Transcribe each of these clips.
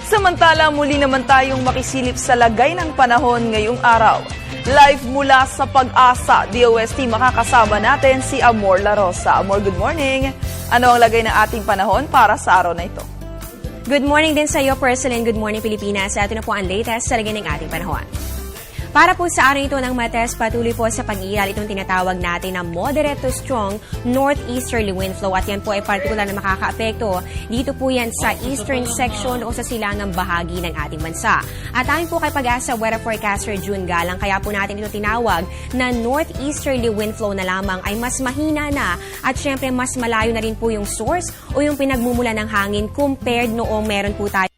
Samantala, muli naman tayong makisilip sa lagay ng panahon ngayong araw. Live mula sa Pag-asa, DOST, makakasama natin si Amor La Rosa. Amor, good morning. Ano ang lagay ng ating panahon para sa araw na ito? Good morning din sa iyo, Perselin. Good morning, Pilipinas. Ito na po ang latest sa lagay ng ating panahon. Para po sa araw ito ng Mates, patuloy po sa pag-iral itong tinatawag natin na moderate to strong northeasterly wind flow at yan po ay partikular na makakaapekto. Dito po yan sa eastern section o sa silangang bahagi ng ating bansa. At ayon po kay Pag-asa weather forecaster June Galang, kaya po natin ito tinawag na northeasterly wind flow na lamang ay mas mahina na at syempre mas malayo na rin po yung source o yung pinagmumula ng hangin compared noong meron po tayo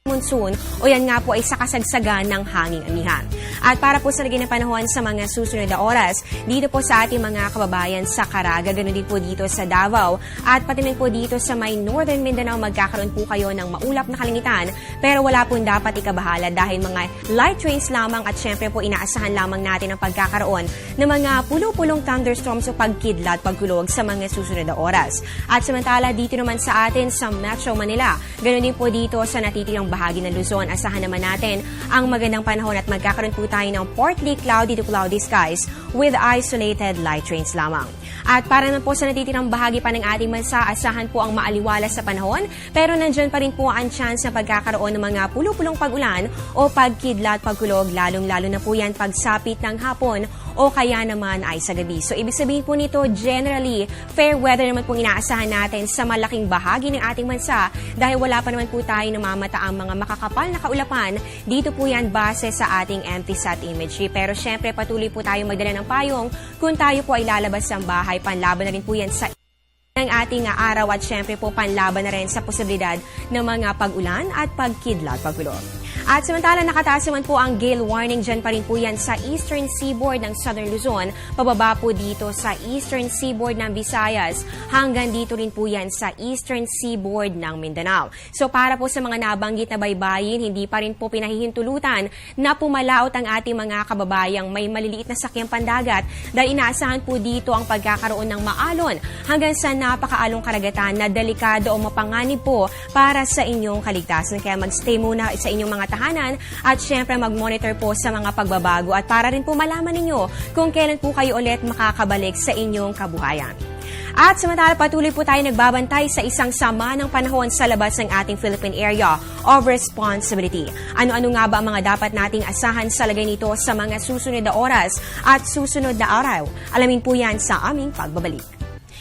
monsoon o yan nga po ay sa kasagsagan ng hanging amihan. At para po sa lagay ng panahon sa mga susunod na oras, dito po sa ating mga kababayan sa Caraga, ganoon din po dito sa Davao, at pati rin po dito sa may Northern Mindanao, magkakaroon po kayo ng maulap na kalangitan, pero wala pong dapat ikabahala dahil mga light rains lamang at syempre po inaasahan lamang natin ang pagkakaroon ng mga pulo-pulong thunderstorms o pagkidlat, pagkulog sa mga susunod na oras. At samantala dito naman sa atin sa Metro Manila, ganoon din po dito sa natitirang bahagi ng Luzon, asahan naman natin ang magandang panahon at magkakaroon po tayo ng partly cloudy to cloudy skies with isolated light rains lamang. At para naman po sa natitirang bahagi pa ng ating bansa, asahan po ang maaliwalas sa panahon, pero nandyan pa rin po ang chance na pagkakaroon ng mga pulo-pulong pag-ulan o pagkidlat, pagkulog, lalong-lalo na po yan pagsapit ng hapon o kaya naman ay sa gabi. So, ibig sabihin po nito, generally, fair weather naman pong inaasahan natin sa malaking bahagi ng ating bansa dahil wala pa naman po tayo namamataang mga makakapal na kaulapan. Dito po yan base sa ating MTSAT imagery. Pero syempre, patuloy po tayo magdala ng payong kung tayo po ay lalabas ng bahay. Panlaban na rin po yan sa ng ating araw at syempre po panlaban na rin sa posibilidad ng mga pag-ulan at pagkidlat, pagkulog. At samantala nakataas naman po ang gale warning, dyan pa rin po yan sa eastern seaboard ng Southern Luzon, pababa po dito sa eastern seaboard ng Visayas, hanggang dito rin po yan sa eastern seaboard ng Mindanao. So para po sa mga nabanggit na baybayin, hindi pa rin po pinahihintulutan na pumalaot ang ating mga kababayang may maliliit na sakyang pandagat dahil inaasahan po dito ang pagkakaroon ng maalon hanggang sa napakaalong karagatan na delikado o mapanganib po para sa inyong kaligtasan. Kaya magstay muna sa inyong mga tahanan at syempre mag-monitor po sa mga pagbabago at para rin po malaman ninyo kung kailan po kayo ulit makakabalik sa inyong kabuhayan. At samantala patuloy po tayo nagbabantay sa isang sama ng panahon sa labas ng ating Philippine Area of Responsibility. Ano-ano nga ba ang mga dapat nating asahan sa lagay nito sa mga susunod na oras at susunod na araw? Alamin po yan sa aming pagbabalik.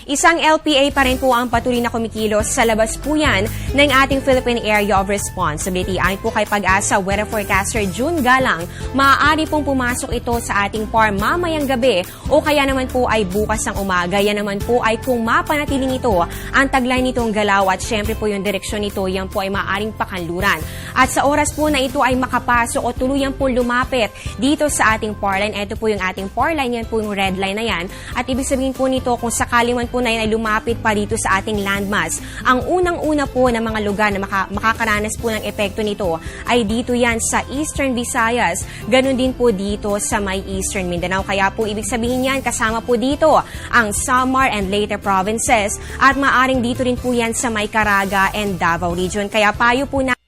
Isang LPA pa rin po ang patuloy na kumikilos sa labas po yan ng ating Philippine Area of Responsibility. Ayon po kay Pag-asa weather forecaster June Galang, maaari pong pumasok ito sa ating PAR mamayang gabi o kaya naman po ay bukas ng umaga. Yan naman po ay kung mapanatiling ito ang taglay nitong galaw at syempre po yung direksyon nito, yan po ay maaaring pakanluran. At sa oras po na ito ay makapasok o tuluyan po lumapit dito sa ating PAR line, ito po yung ating PAR line, yan po yung red line na yan. At ibig sabihin po nito kung sakali man po na yan ay lumapit pa dito sa ating landmass. Ang unang-una po ng mga lugar na makakaranas po ng epekto nito ay dito yan sa Eastern Visayas, ganun din po dito sa may Eastern Mindanao. Kaya po ibig sabihin yan, kasama po dito ang Samar and Leyte provinces at maaring dito rin po yan sa may Caraga and Davao region. Kaya payo po na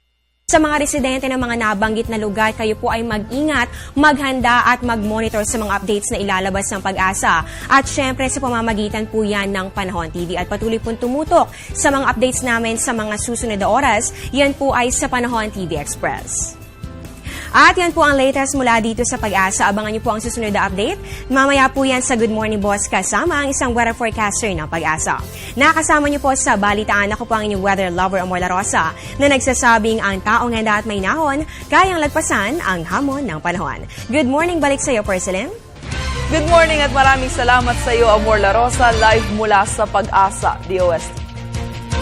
sa mga residente ng mga nabanggit na lugar, kayo po ay mag-ingat, maghanda at mag-monitor sa mga updates na ilalabas ng Pag-asa. At syempre sa pamamagitan po yan ng Panahon TV. At patuloy pong tumutok sa mga updates namin sa mga susunod na oras, yan po ay sa Panahon TV Express. At yan po ang latest mula dito sa Pag-asa. Abangan niyo po ang susunod na update. Mamaya po yan sa Good Morning Boss kasama ang isang weather forecaster ng Pag-asa. Nakasama niyo po sa balitaan, ako po ang inyong weather lover Amor La Rosa na nagsasabing ang taong handa at may nahon, kayang lagpasan ang hamon ng panahon. Good morning, balik sa iyo, Perselin. Good morning at maraming salamat sa iyo, Amor La Rosa, live mula sa Pag-asa, DOST.